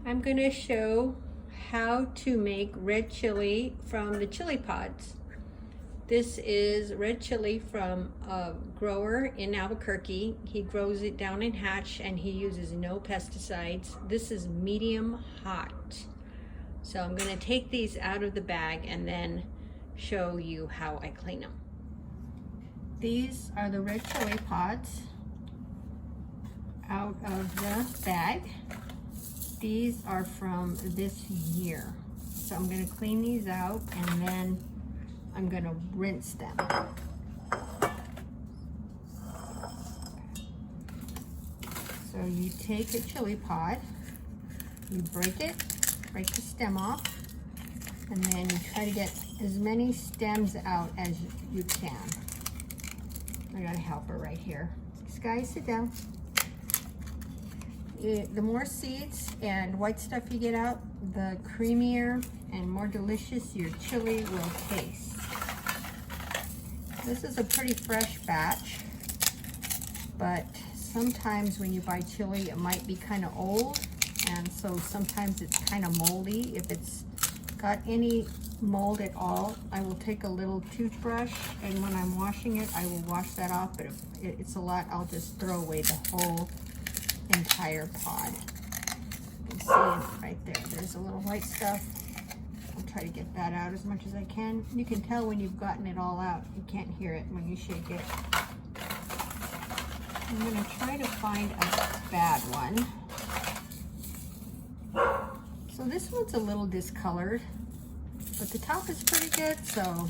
I'm going to show how to make red chili from the chili pods. This is red chili from a grower in Albuquerque. He grows it down in Hatch and he uses no pesticides. This is medium hot. So I'm going to take these out of the bag and then show you how I clean them. These are the red chili pods out of the bag. These are from this year. So I'm going to clean these out and then I'm going to rinse them. So you take a chili pod, you break it, break the stem off, and then you try to get as many stems out as you can. I got a helper right here. Sky, sit down. The more seeds and white stuff you get out, the creamier and more delicious your chili will taste. This is a pretty fresh batch, but sometimes when you buy chili, it might be kind of old, and so sometimes it's kind of moldy. If it's got any mold at all, I will take a little toothbrush, and when I'm washing it, I will wash that off, but if it's a lot, I'll just throw away the whole entire pod. You can see it right there. There's a little white stuff. I'll try to get that out as much as I can. You can tell when you've gotten it all out. You can't hear it when you shake it. I'm going to try to find a bad one. So this one's a little discolored, but the top is pretty good, so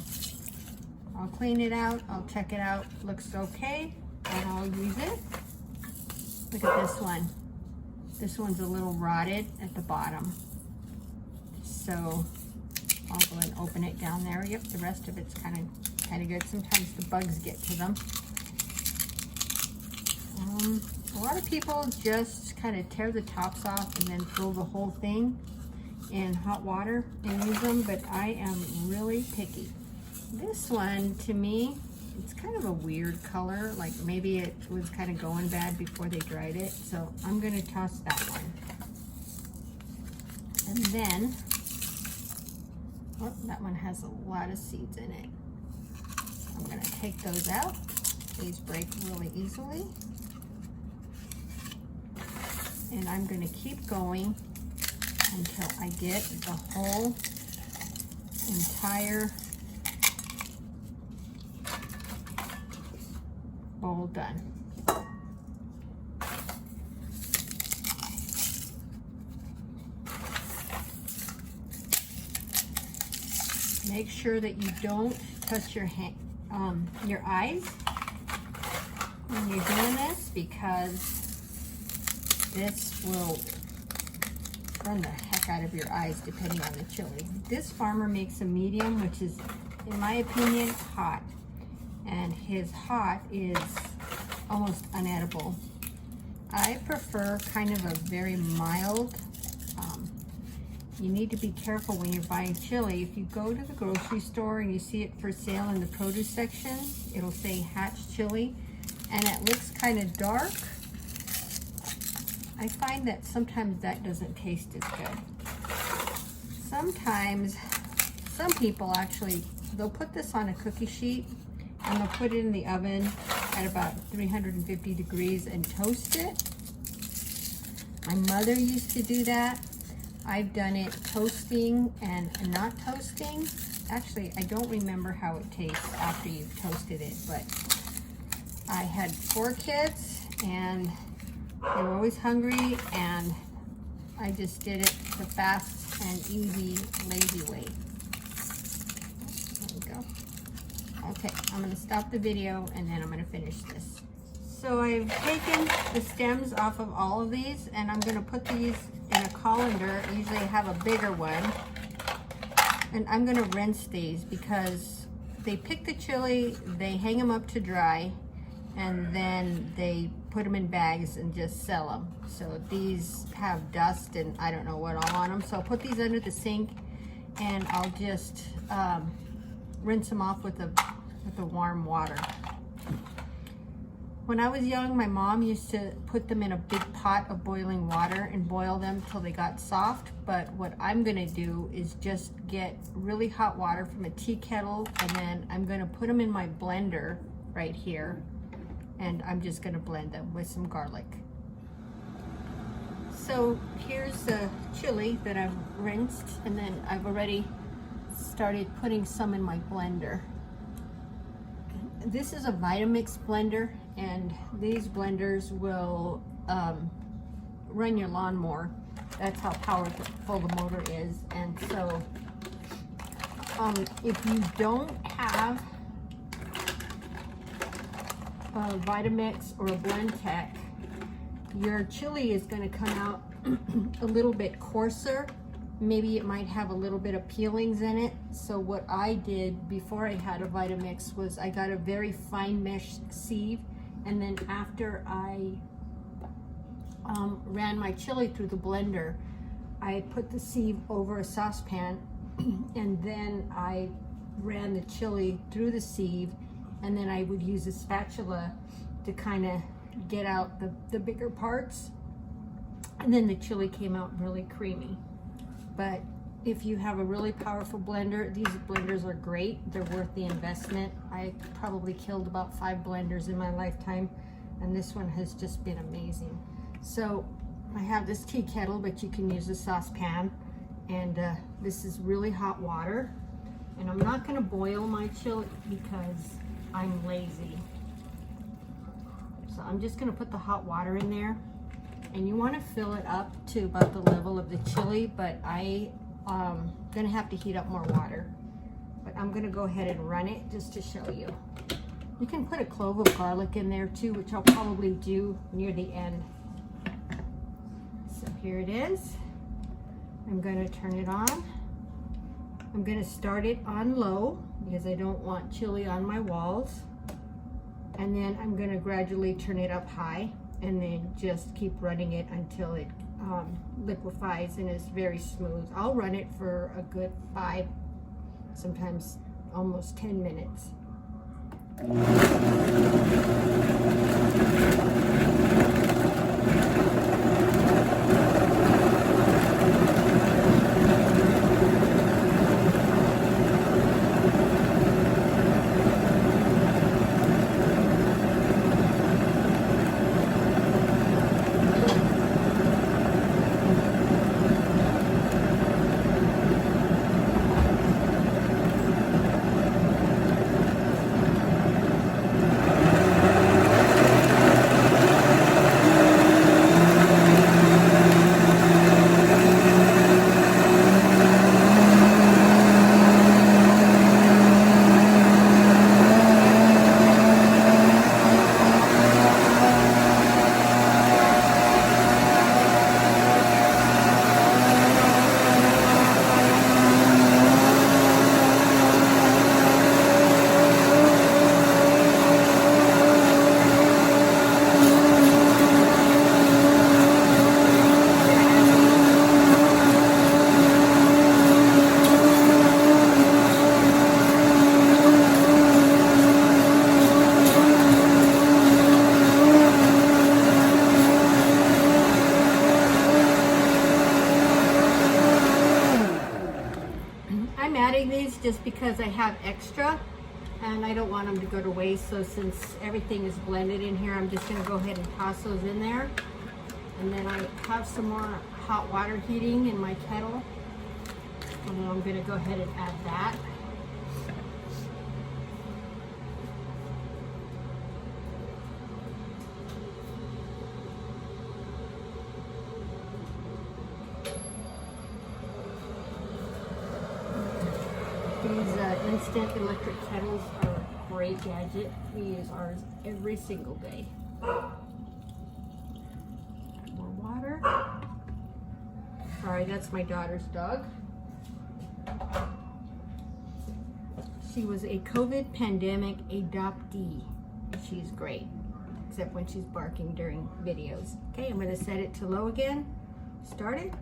I'll clean it out. I'll check it out. Looks okay, and I'll use it. Look at this one. This one's a little rotted at the bottom. So I'll go and open it down there. Yep, the rest of it's kind of good. Sometimes the bugs get to them. A lot of people just kind of tear the tops off and then throw the whole thing in hot water and use them, but I am really picky. This one, to me, it's kind of a weird color, like maybe it was kind of going bad before they dried it, so I'm going to toss that one. And then, oh, that one has a lot of seeds in it. I'm going to take those out. These break really easily. And I'm going to keep going until I get the whole entire bowl done. Make sure that you don't touch your eyes when you're doing this, because this will burn the heck out of your eyes depending on the chili. This farmer makes a medium, which is, in my opinion, hot. And his hot is almost unedible. I prefer kind of a very mild. You need to be careful when you're buying chili. If you go to the grocery store and you see it for sale in the produce section, it'll say Hatch chili, and it looks kind of dark. I find that sometimes that doesn't taste as good. Sometimes, some people actually, they'll put this on a cookie sheet and they'll put it in the oven at about 350 degrees and toast it. My mother used to do that. I've done it toasting and not toasting. Actually, I don't remember how it tastes after you've toasted it, but I had 4 kids and they were always hungry, and I just did it the fast and easy, lazy way. There we go. Okay, I'm going to stop the video and then I'm going to finish this. So I've taken the stems off of all of these, and I'm going to put these in a colander. Usually I have a bigger one, and I'm going to rinse these because they pick the chili, they hang them up to dry, and then they put them in bags and just sell them. So these have dust and I don't know what all on them. So I'll put these under the sink and I'll just rinse them off with the warm water. When I was young, my mom used to put them in a big pot of boiling water and boil them till they got soft. But what I'm gonna do is just get really hot water from a tea kettle, and then I'm gonna put them in my blender right here, and I'm just gonna blend them with some garlic. So here's the chili that I've rinsed, and then I've already started putting some in my blender. This is a Vitamix blender, and these blenders will run your lawnmower. That's how powerful the motor is. And so if you don't have a Vitamix or a Blendtec, your chili is going to come out a little bit coarser. Maybe it might have a little bit of peelings in it. So what I did before I had a Vitamix was I got a very fine mesh sieve, and then after I ran my chili through the blender, I put the sieve over a saucepan, and then I ran the chili through the sieve, and then I would use a spatula to kind of get out the bigger parts, and then the chili came out really creamy. But if you have a really powerful blender, these blenders are great. They're worth the investment. I probably killed about 5 blenders in my lifetime, and this one has just been amazing. So I have this tea kettle, but you can use a saucepan, and this is really hot water. And I'm not gonna boil my chili because I'm lazy. So I'm just gonna put the hot water in there. And you want to fill it up to about the level of the chili, but I'm gonna have to heat up more water. But I'm gonna go ahead and run it just to show you. You can put a clove of garlic in there too, which I'll probably do near the end. So here it is. I'm gonna turn it on. I'm gonna start it on low because I don't want chili on my walls. And then I'm gonna gradually turn it up high, and then just keep running it until it liquefies and is very smooth. I'll run it for a good 5, sometimes almost 10 minutes. Just because I have extra and I don't want them to go to waste. So since everything is blended in here, I'm just going to go ahead and toss those in there. And then I have some more hot water heating in my kettle, and then I'm going to go ahead and add that. These instant electric kettles are a great gadget. We use ours every single day. More water. Sorry, that's my daughter's dog. She was a COVID pandemic adoptee. She's great, except when she's barking during videos. Okay, I'm going to set it to low again. Start it.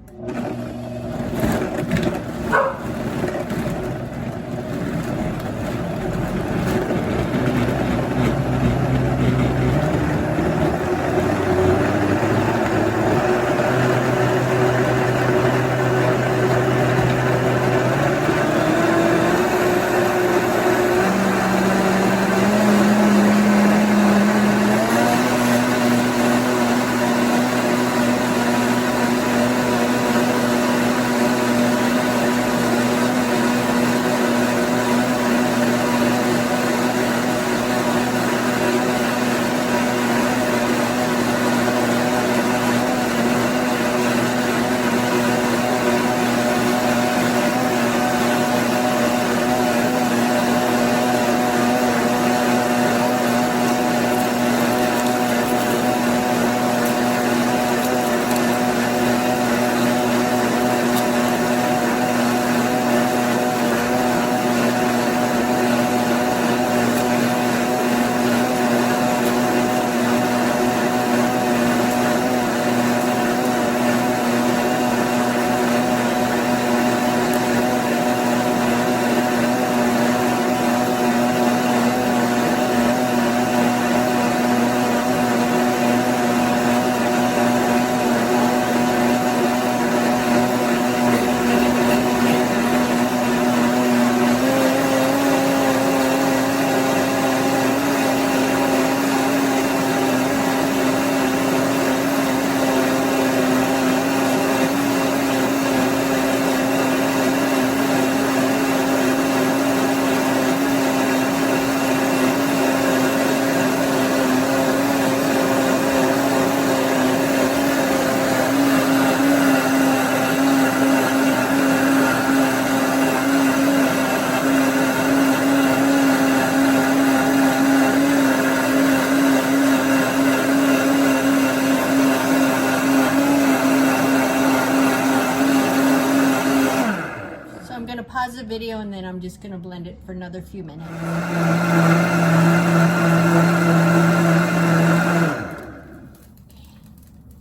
pause the video and then I'm just gonna blend it for another few minutes.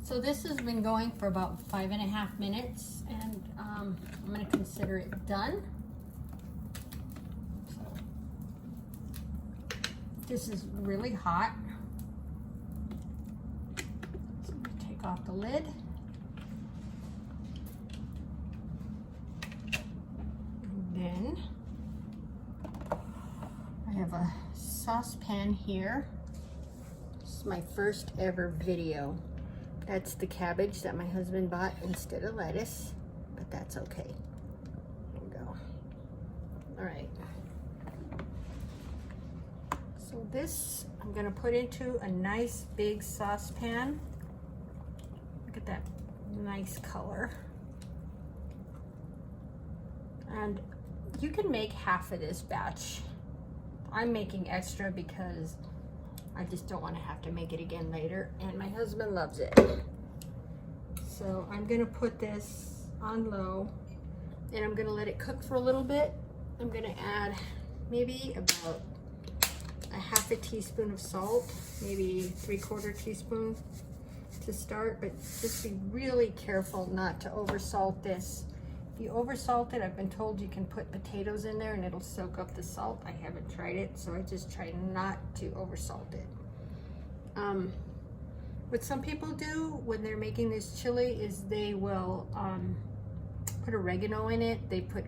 So this has been going for about 5.5 minutes, and I'm gonna consider it done. So, this is really hot. So I'm gonna take off the lid. Then I have a saucepan here. This is my first ever video. That's the cabbage that my husband bought instead of lettuce, but that's okay. There we go. All right. So this I'm gonna put into a nice big saucepan. Look at that nice color. And you can make half of this batch. I'm making extra because I just don't want to have to make it again later, and my husband loves it. So I'm gonna put this on low, and I'm gonna let it cook for a little bit. I'm gonna add maybe about a half a teaspoon of salt, maybe 3/4 teaspoon to start, but just be really careful not to oversalt this. If you oversalt it, I've been told you can put potatoes in there and it'll soak up the salt. I haven't tried it, so I just try not to oversalt it. What some people do when they're making this chili is they will put oregano in it. They put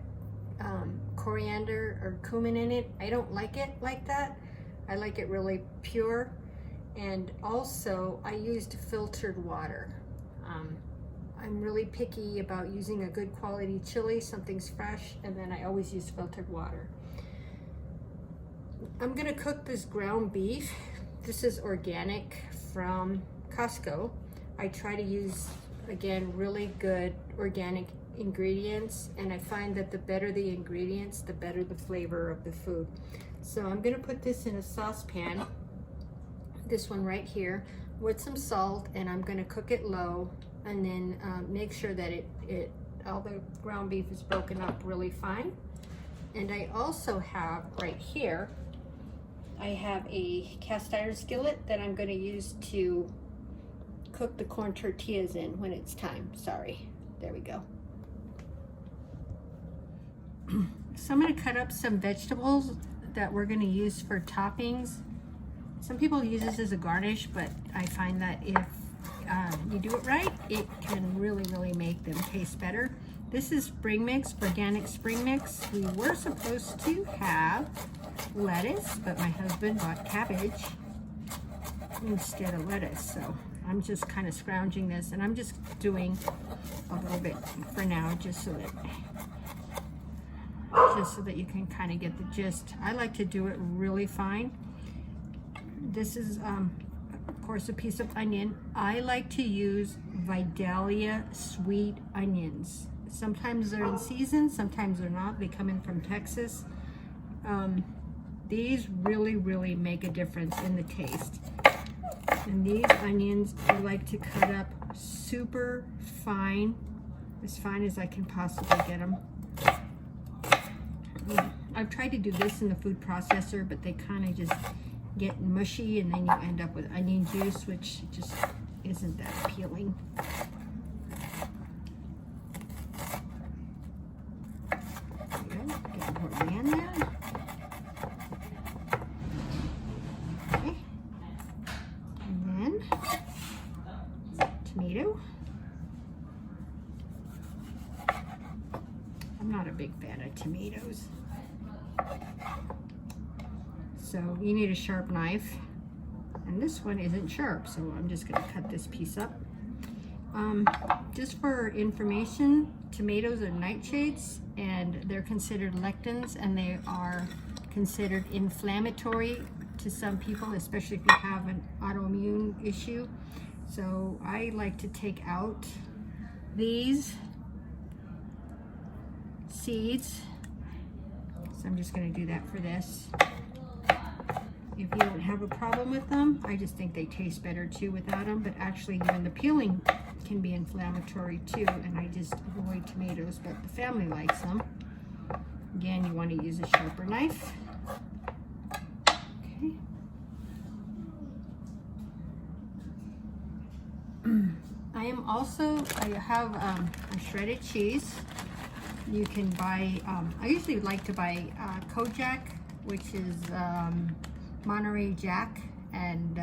coriander or cumin in it. I don't like it like that. I like it really pure. And also, I used filtered water. I'm really picky about using a good quality chili, something's fresh, and then I always use filtered water. I'm gonna cook this ground beef. This is organic from Costco. I try to use, again, really good organic ingredients, and I find that the better the ingredients, the better the flavor of the food. So I'm gonna put this in a saucepan, this one right here, with some salt, and I'm gonna cook it low, and then make sure that all the ground beef is broken up really fine. And I also have right here, I have a cast iron skillet that I'm going to use to cook the corn tortillas in when it's time. Sorry, there we go. So I'm going to cut up some vegetables that we're going to use for toppings. Some people use this as a garnish, but I find that if you do it right, it can really make them taste better. This is spring mix, organic spring mix. We were supposed to have lettuce, but my husband bought cabbage instead of lettuce. So I'm just kind of scrounging this, and I'm just doing a little bit for now, just so that you can kind of get the gist. I like to do it really fine. This is of course, a piece of onion. I like to use Vidalia sweet onions. Sometimes they're in season, sometimes they're not. They come in from Texas. These really make a difference in the taste. And these onions I like to cut up super fine as I can possibly get them. I've tried to do this in the food processor, but they kind of just get mushy, and then you end up with onion juice, which just isn't that appealing. There we go. Get more man there. Okay. And then tomato. I'm not a big fan of tomatoes. So you need a sharp knife, and this one isn't sharp, so I'm just going to cut this piece up. Just for information, tomatoes are nightshades, and they're considered lectins, and they are considered inflammatory to some people, especially if you have an autoimmune issue. So I like to take out these seeds. So I'm just going to do that for this. If you don't have a problem with them, I just think they taste better too without them, but actually even the peeling can be inflammatory too, and I just avoid tomatoes, but the family likes them. Again, you want to use a sharper knife. Okay. I have a shredded cheese. You can buy, I usually like to buy Kojak, which is Monterey Jack, and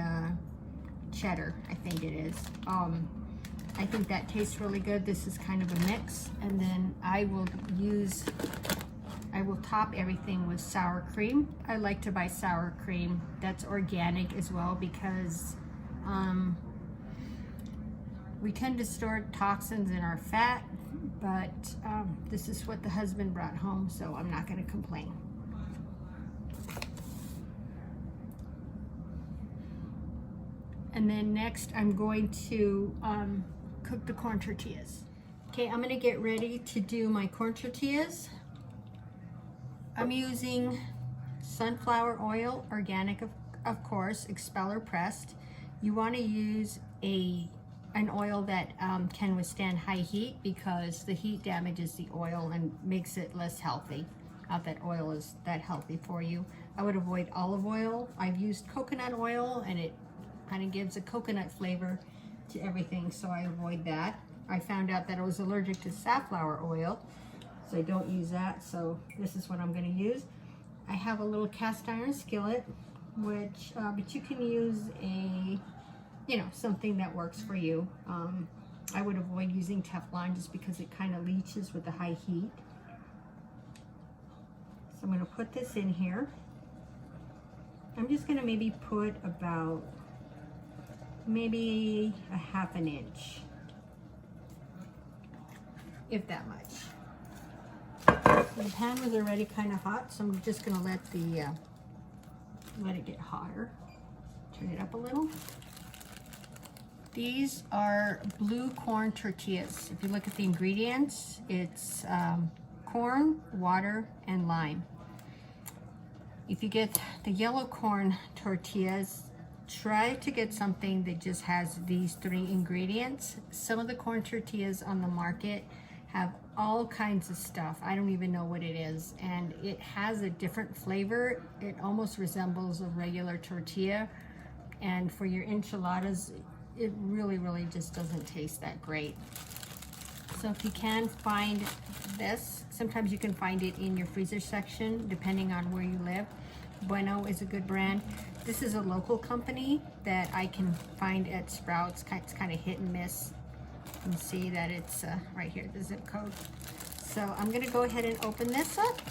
cheddar, I think it is. I think that tastes really good. This is kind of a mix. And then I will top everything with sour cream. I like to buy sour cream that's organic as well, because we tend to store toxins in our fat, but this is what the husband brought home, so I'm not going to complain. And then next I'm going to cook the corn tortillas. Okay, I'm going to get ready to do my corn tortillas. I'm using sunflower oil, organic of course, expeller pressed. You want to use an oil that can withstand high heat, because the heat damages the oil and makes it less healthy. Not that oil is that healthy for you. I would avoid olive oil. I've used coconut oil, and it kind of gives a coconut flavor to everything, so I avoid that. I found out that I was allergic to safflower oil, so I don't use that, so this is what I'm going to use. I have a little cast iron skillet, which, but you can use something that works for you. I would avoid using Teflon just because it kind of leaches with the high heat. So I'm going to put this in here. I'm just going to maybe put about maybe a ½ inch, if that much. The pan was already kind of hot, so I'm just going to let it get hotter. Turn it up a little. These are blue corn tortillas. If you look at the ingredients, it's corn, water, and lime. If you get the yellow corn tortillas, try to get something that just has these 3 ingredients. Some of the corn tortillas on the market have all kinds of stuff. I don't even know what it is, and it has a different flavor. It almost resembles a regular tortilla, and for your enchiladas, it really just doesn't taste that great. So if you can find this, sometimes you can find it in your freezer section, depending on where you live. Bueno is a good brand. This is a local company that I can find at Sprouts. It's kind of hit and miss. You can see that it's right here, the zip code. So I'm gonna go ahead and open this up.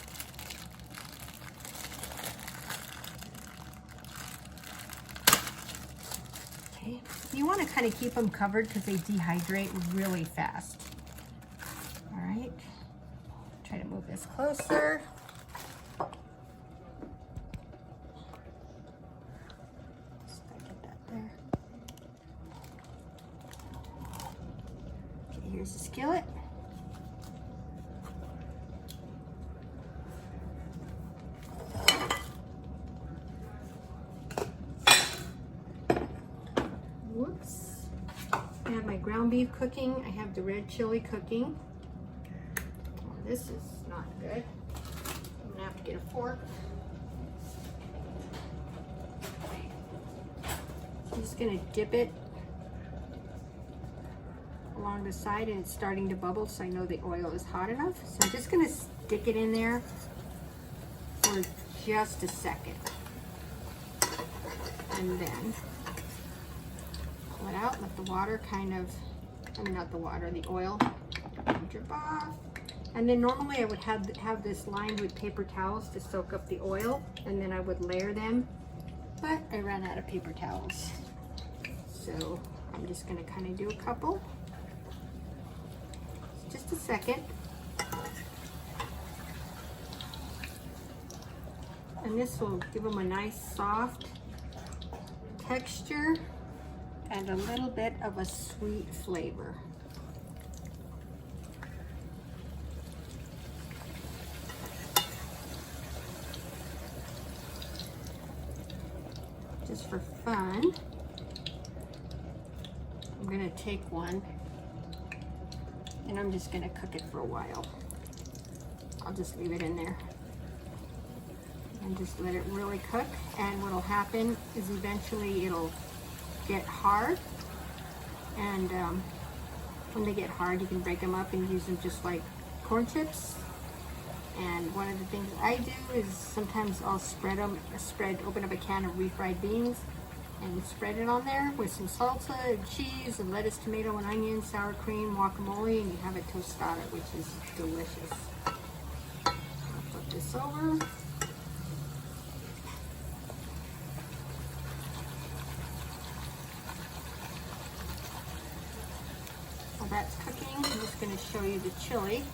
Okay. You want to kind of keep them covered because they dehydrate really fast. All right, try to move this closer. Just get that there. Okay, here's the skillet. Whoops. I have my ground beef cooking. I have the red chili cooking. Oh, this is not good. I'm gonna have to get a fork. I'm just gonna dip it along the side, and it's starting to bubble, so I know the oil is hot enough. So I'm just gonna stick it in there for just a second. And then pull it out, let the water the oil drip off. And then normally I would have this lined with paper towels to soak up the oil, and then I would layer them, but I ran out of paper towels. So I'm just gonna kind of do a couple. Just a second. And this will give them a nice soft texture and a little bit of a sweet flavor. Just for fun, I'm gonna take one and I'm just gonna cook it for a while. I'll just leave it in there and just let it really cook. And what'll happen is eventually it'll get hard, and when they get hard, you can break them up and use them just like corn chips. And one of the things I do is sometimes I'll open up a can of refried beans and spread it on there with some salsa and cheese and lettuce, tomato and onion, sour cream, guacamole, and you have a tostada, which is delicious. I'll flip this over. While that's cooking, I'm just going to show you the chili.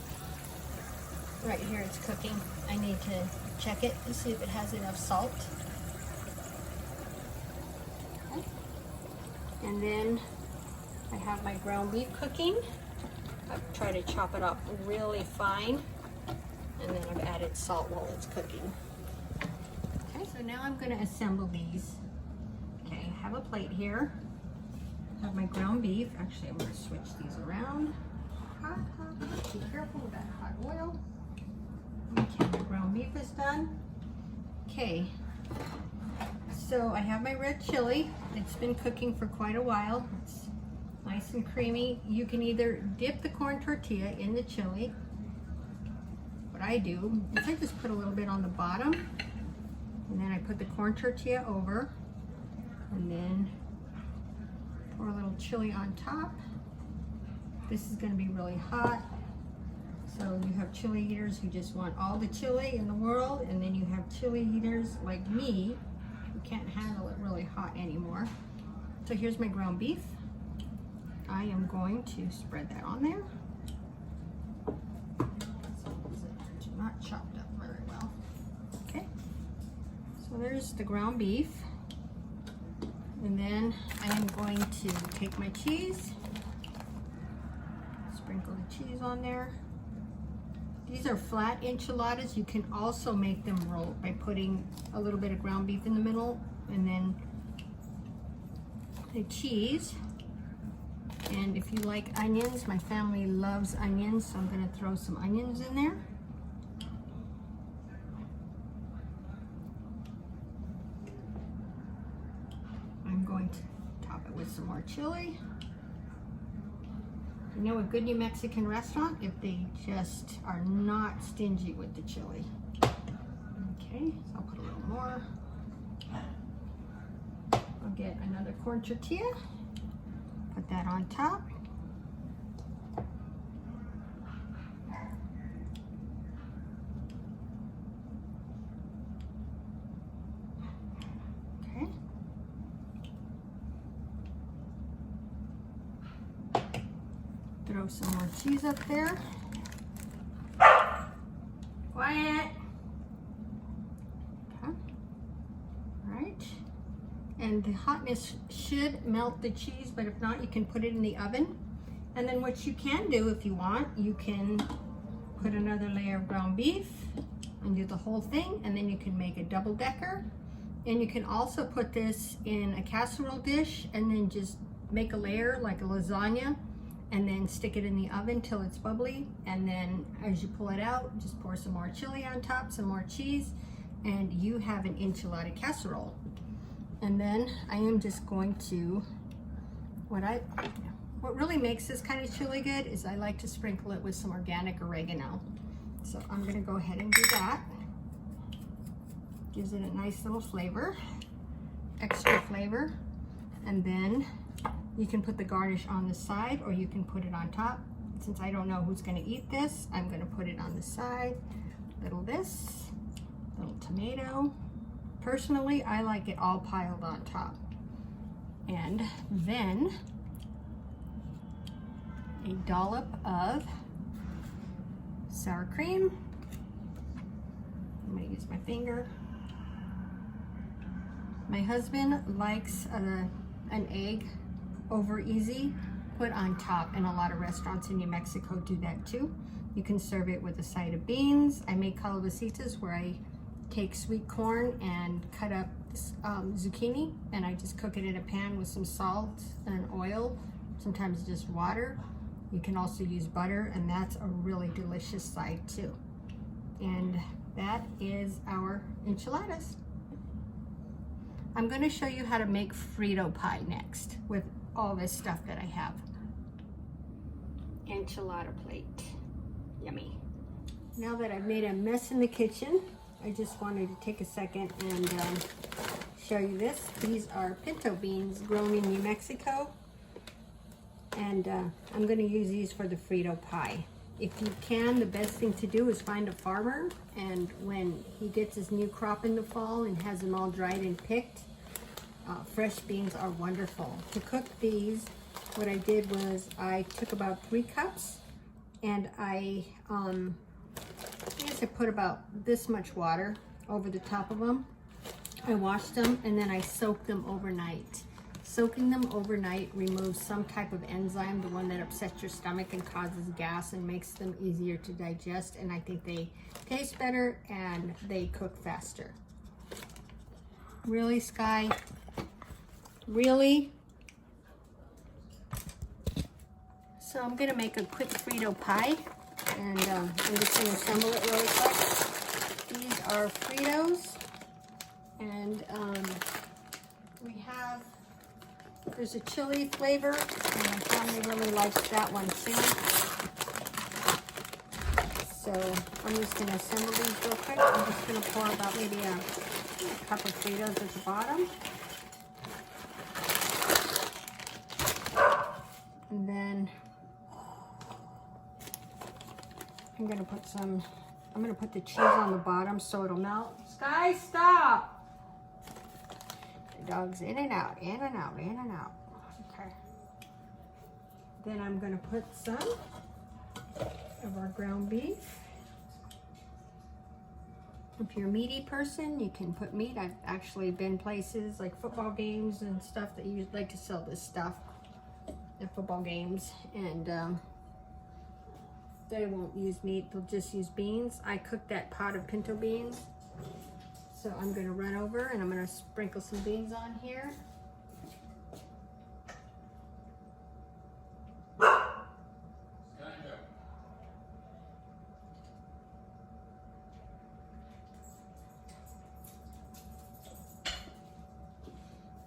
Right here it's cooking. I need to check it to see if it has enough salt. Okay. And then I have my ground beef cooking. I've tried to chop it up really fine, and then I've added salt while it's cooking. Okay, so now I'm going to assemble these. Okay, I have a plate here. I have my ground beef. Actually, I'm going to switch these around. Hot. Be careful with that hot oil. Okay, my ground beef is done. Okay, so I have my red chili. It's been cooking for quite a while. It's nice and creamy. You can either dip the corn tortilla in the chili. What I do is I just put a little bit on the bottom, and then I put the corn tortilla over, and then pour a little chili on top. This is going to be really hot. So you have chili eaters who just want all the chili in the world, and then you have chili eaters like me who can't handle it really hot anymore. So here's my ground beef. I am going to spread that on there. It's not chopped up very well. Okay, so there's the ground beef. And then I am going to take my cheese, sprinkle the cheese on there. These are flat enchiladas. You can also make them rolled by putting a little bit of ground beef in the middle and then the cheese. And if you like onions, my family loves onions, so I'm going to throw some onions in there. I'm going to top it with some more chili. You know, a good New Mexican restaurant, if they just are not stingy with the chili. Okay, so I'll put a little more. I'll get another corn tortilla, put that on top. Okay. Throw some more cheese up there. Quiet. Okay. All right. And the hotness should melt the cheese, but if not, you can put it in the oven. And then what you can do if you want, you can put another layer of ground beef and do the whole thing, and then you can make a double decker. And you can also put this in a casserole dish and then just make a layer like a lasagna, and then stick it in the oven till it's bubbly, and then as you pull it out, just pour some more chili on top, some more cheese, and you have an enchilada casserole. And then I am just going to, what really makes this kind of chili good is I like to sprinkle it with some organic oregano. So I'm gonna go ahead and do that. Gives it a nice little flavor, extra flavor, and then you can put the garnish on the side or you can put it on top. Since I don't know who's gonna eat this, I'm gonna put it on the side. Little this, little tomato. Personally, I like it all piled on top. And then a dollop of sour cream. I'm gonna use my finger. My husband likes an egg over easy put on top, and a lot of restaurants in New Mexico do that too. You can serve it with a side of beans. I make calabacitas where I take sweet corn and cut up zucchini, and I just cook it in a pan with some salt and oil, sometimes just water. You can also use butter, and that's a really delicious side too. And that is our enchiladas. I'm going to show you how to make Frito pie next with all this stuff that I have. Enchilada plate. Yummy. Now that I've made a mess in the kitchen, I just wanted to take a second and show you this. These are pinto beans grown in New Mexico. And I'm going to use these for the Frito pie. If you can, the best thing to do is find a farmer, and when he gets his new crop in the fall and has them all dried and picked, fresh beans are wonderful. To cook these, what I did was I took about 3 cups and I guess I put about this much water over the top of them. I washed them and then I soaked them overnight. Soaking them overnight removes some type of enzyme, the one that upsets your stomach and causes gas and makes them easier to digest, and I think they taste better and they cook faster. Really, Sky? Really? So I'm gonna make a quick Frito pie, and I'm just gonna assemble it really quick. These are Fritos, and we have, there's a chili flavor, and my family really likes that one too. So I'm just going to assemble these real quick. I'm just going to pour about maybe a cup of Fritos at the bottom. And then I'm going to put the cheese on the bottom so it'll melt. Sky, stop! Dogs in and out, in and out, in and out. Okay. Then I'm going to put some of our ground beef. If you're a meaty person, you can put meat. I've actually been places like football games and stuff that you like to sell this stuff at football games, and they won't use meat, they'll just use beans. I cooked that pot of pinto beans. So I'm going to run over and I'm going to sprinkle some beans on here.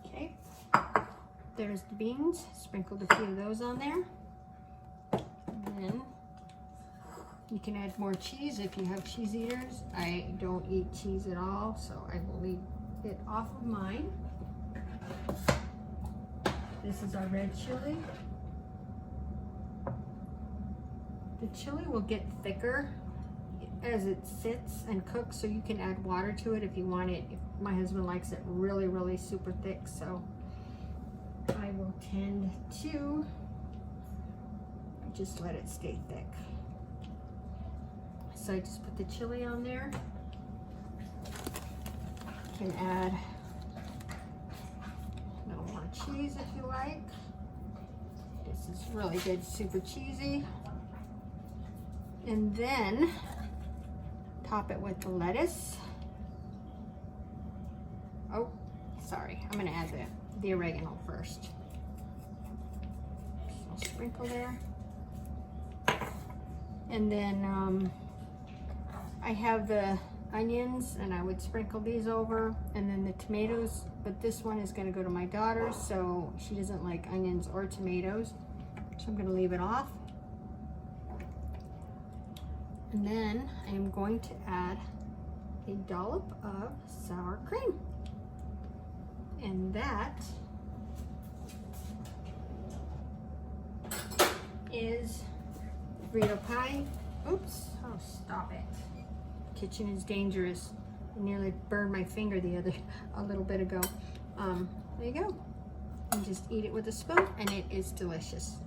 Okay, there's the beans. Sprinkled a few of those on there. And then you can add more cheese if you have cheese eaters. I don't eat cheese at all, so I will leave it off of mine. This is our red chili. The chili will get thicker as it sits and cooks, so you can add water to it if you want it. My husband likes it really, really super thick, so I will tend to just let it stay thick. So I just put the chili on there. You can add a little more cheese if you like. This is really good, super cheesy. And then top it with the lettuce. Oh, sorry, I'm gonna add the oregano first. So I'll sprinkle there. And then I have the onions, and I would sprinkle these over, and then the tomatoes, but this one is going to go to my daughter, so she doesn't like onions or tomatoes, so I'm going to leave it off. And then I am going to add a dollop of sour cream, and that is Frito pie. Oops, oh, stop it. Kitchen is dangerous. I nearly burned my finger a little bit ago. There you go. You just eat it with a spoon and it is delicious.